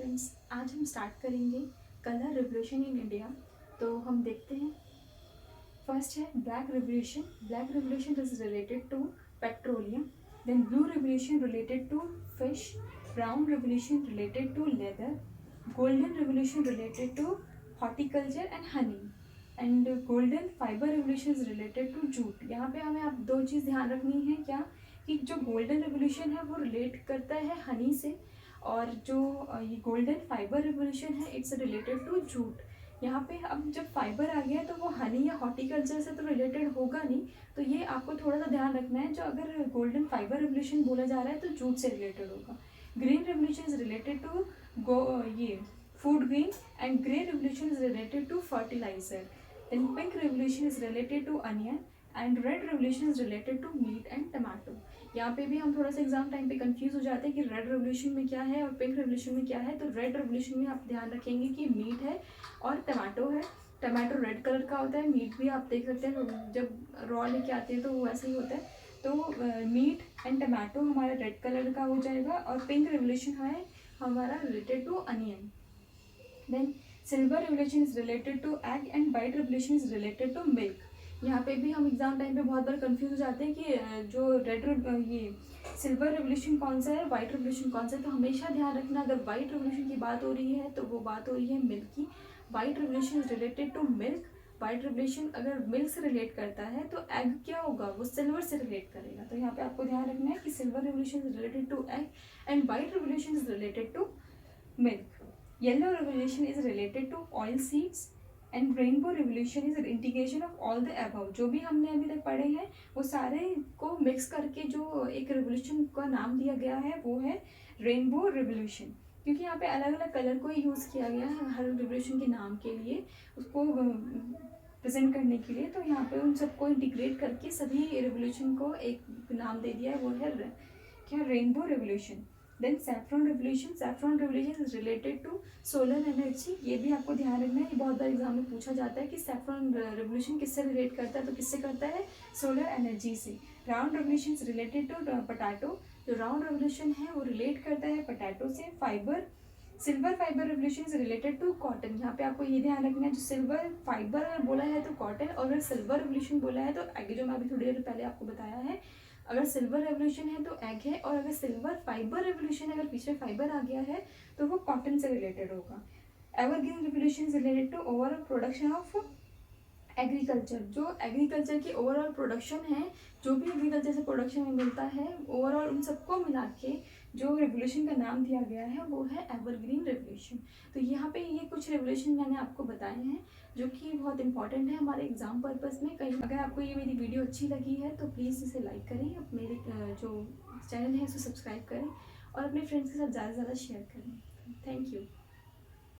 Friends, आज हम start करेंगे कलर रिवोल्यूशन इन इंडिया। तो हम देखते हैं। फर्स्ट है black revolution. Black revolution is related to petroleum. Then blue revolution related to fish. Brown revolution related to leather. Golden revolution related to horticulture and honey. And golden fibre revolution is related to jute. यहाँ पे हमें आप दो चीज़ ध्यान रखनी है क्या, कि जो गोल्डन रिवोल्यूशन है वो रिलेट करता है हनी से, और जो ये गोल्डन फाइबर रिवोल्यूशन है इट्स रिलेटेड टू जूट। यहाँ पे अब जब फाइबर आ गया है तो वो हनी या हॉर्टिकल्चर से तो रिलेटेड होगा नहीं, तो ये आपको थोड़ा सा ध्यान रखना है। जो अगर गोल्डन फाइबर रिवोल्यूशन बोला जा रहा है तो जूट से रिलेटेड होगा। Green revolution is related to ये food green, and grey revolution is related to fertiliser. Then pink revolution is related to onion, and red revolution is related to meat and tomato. यहाँ पे भी हम थोड़ा सा exam time पे confuse हो जाते हैं कि रेड रेवोल्यूशन में क्या है और पिंक रेवोल्यूशन में क्या है। तो रेड रेवोल्यूशन में आप ध्यान रखेंगे कि मीट है और टमाटो है। टमाटो रेड कलर का होता है, मीट भी आप देख सकते हैं जब रॉ लेके आते हैं तो वो ऐसे ही होता है। तो मीट एंड टमाटो हमारा रेड कलर का हो जाएगा, और पिंक रेवोल्यूशन है हमारा related to onion. Then silver revolution is related to egg, and white revolution is related to milk. यहाँ पे भी हम एग्जाम टाइम पे बहुत बार कंफ्यूज हो जाते हैं कि जो ये सिल्वर रेवोल्यूशन कौन सा है, वाइट रेवोल्यूशन कौन सा है। तो हमेशा ध्यान रखना, अगर वाइट रेवोल्यूशन की बात हो रही है तो वो बात हो रही है मिल्क की। White revolution is related to milk. White revolution अगर मिल्क से रिलेट करता है तो एग क्या होगा, वो सिल्वर से रिलेट करेगा। तो यहाँ पे आपको ध्यान रखना है कि silver revolution is related to egg, and white revolution is related to milk. Yellow revolution is related to oil seeds, and rainbow revolution is integration of all the above. जो भी हमने अभी तक पढ़े हैं वो सारे को मिक्स करके जो एक रिवोल्यूशन का नाम दिया गया है वो है रेनबो रिवोल्यूशन। क्योंकि यहाँ पे अलग अलग कलर को यूज़ किया गया है हर रिवोल्यूशन के नाम के लिए, उसको प्रेजेंट करने के लिए। तो यहाँ पे उन सबको इंटीग्रेट करके सभी रिवोल्यूशन को एक नाम दे दिया है, वो है क्या, rainbow revolution. Then saffron revolution. Saffron revolution is related to solar energy. ये भी आपको ध्यान रखना है, ये बहुत बार एग्जाम में पूछा जाता है कि सैफ्रॉन रिवोल्यूशन किससे रिलेट करता है, तो किससे करता है, सोलर एनर्जी से। Round revolution is related to potato. जो राउंड रिवोल्यूशन है वो रिलेट करता है पोटैटो से। Fibre silver fibre revolution is related to cotton. यहाँ पे आपको ये ध्यान रखना है, जो सिल्वर फाइबर अगर बोला है तो कॉटन, और अगर सिल्वर रिवोल्यूशन बोला है तो एग, जो मैं अभी थोड़ी देर पहले आपको बताया है। अगर सिल्वर रेवोल्यूशन है तो एग है, और अगर सिल्वर फाइबर रेवोल्यूशन अगर पीछे फाइबर आ गया है तो वो कॉटन से रिलेटेड होगा। Evergreen revolution is related to overall production of agriculture. जो एग्रीकल्चर की ओवरऑल प्रोडक्शन है, जो भी एग्रीकल्चर से प्रोडक्शन में मिलता है ओवरऑल उन सबको मिला के जो रेवोल्यूशन का नाम दिया गया है वो है एवरग्रीन रेवोल्यूशन। तो यहाँ पे ये कुछ रेवोल्यूशन मैंने आपको बताए हैं जो कि बहुत इंपॉर्टेंट है हमारे एग्जाम पर्पस में। कहीं अगर आपको ये मेरी वीडियो अच्छी लगी है तो प्लीज़ इसे लाइक करें, मेरे जो चैनल है उसे सब्सक्राइब करें, और अपने फ्रेंड्स के साथ ज़्यादा से ज़्यादा शेयर करें। Thank you.